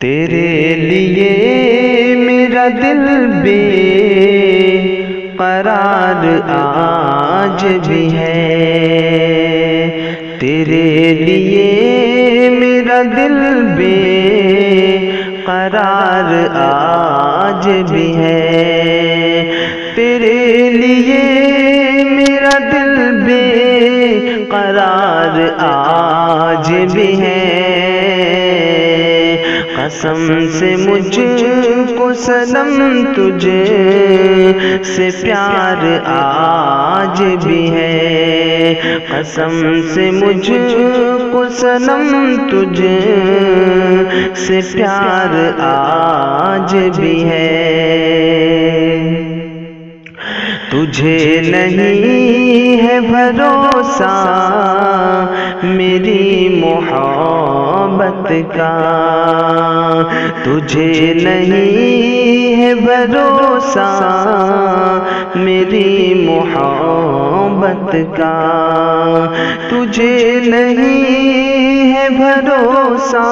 تیرے لیے میرا دل بے قرار آج بھی ہے، تیرے لیے میرا دل بے قرار آج بھی ہے، تیرے لیے میرا دل بے قرار آج بھی ہے۔ قسم سے مجھ کو صنم تجھ سے پیار آج بھی ہے، قسم سے مجھ کو صنم تجھ سے پیار آج بھی ہے۔ تجھے نہیں ہے بھروسہ میری محبت کا، تجھے نہیں ہے بھروسہ میری محبت کا، تجھے نہیں ہے بھروسہ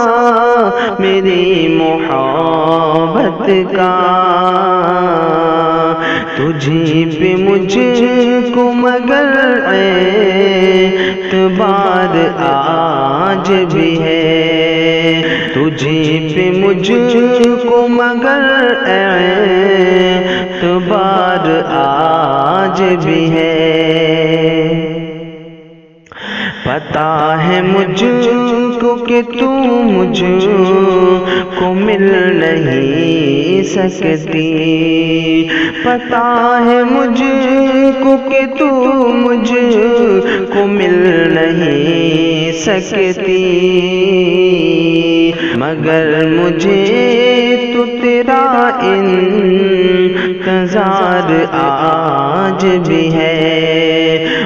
میری محبت کا، تجھی پہ مجھ کو مگر اعتبار آج بھی ہے، تجھی پہ مجھ کو مگر اعتبار آج بھی ہے۔ پتہ ہے مجھ کو کہ تو مجھ کو مل نہیں سکتی، پتہ ہے مجھ کو کہ تو مجھ کو مل نہیں سکتی، مگر مجھے تو تیرا انتظار آج بھی ہے،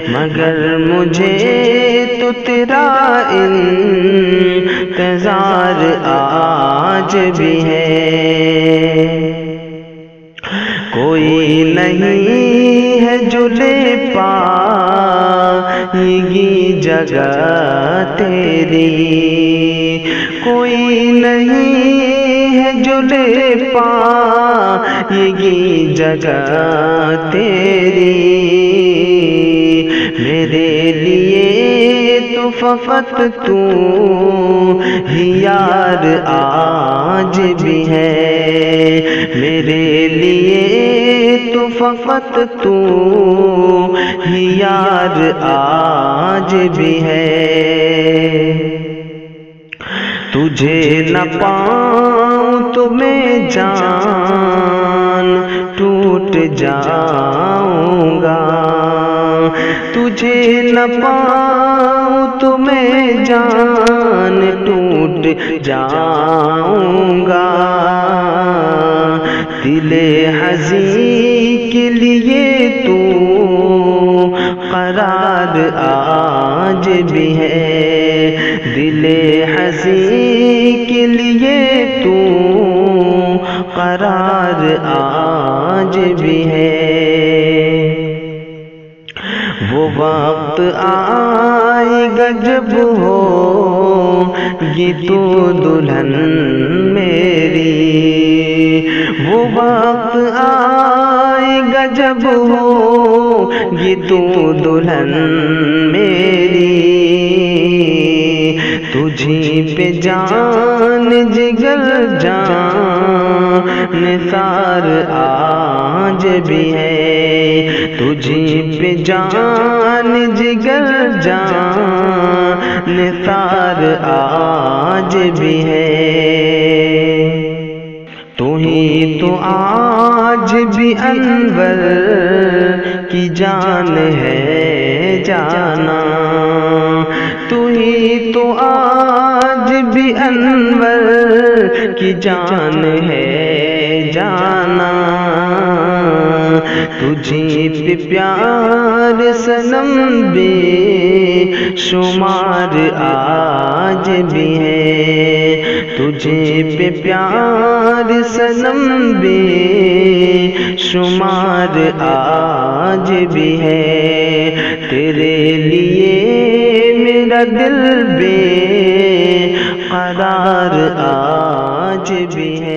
مگر مجھے تو تیرا انتظار آج بھی ہے۔ کوئی نہیں ہے جو لے پائے گی جگہ تیری، کوئی نہیں ہے جو لے پائے گی جگہ تیری، میرے لیے تو فقط تو ہی یار آج بھی ہے، میرے لیے تو فقط تو ہی یار آج بھی ہے۔ تجھے نہ پاؤں تو میں جان ٹوٹ جاؤں گا، تجھے نہ پاؤں تو میں جان ٹوٹ جاؤں گا، دل حزین کے لیے تو قرار آج بھی ہے، دل حزین کے لیے تو قرار آج بھی ہے۔ وہ وقت آئے گا جب ہوگی تو دلہن میری، وہ وقت آئے گا جب ہوگی تو دلہن میری، تجھی پہ جان جگر جان نثار آج بھی ہے، تجھی پہ جان جگر جان نثار آج بھی ہے۔ تو ہی تو آج بھی انور کی جان ہے جانا، تو ہی تو آج بھی انور کی جان ہے جانا، تجھی پہ پیار صنم بے شمار آج بھی ہے، تجھے پہ پیار صنم بے شمار آج بھی ہے، تیرے لیے میرا دل بے قرار آج بھی ہے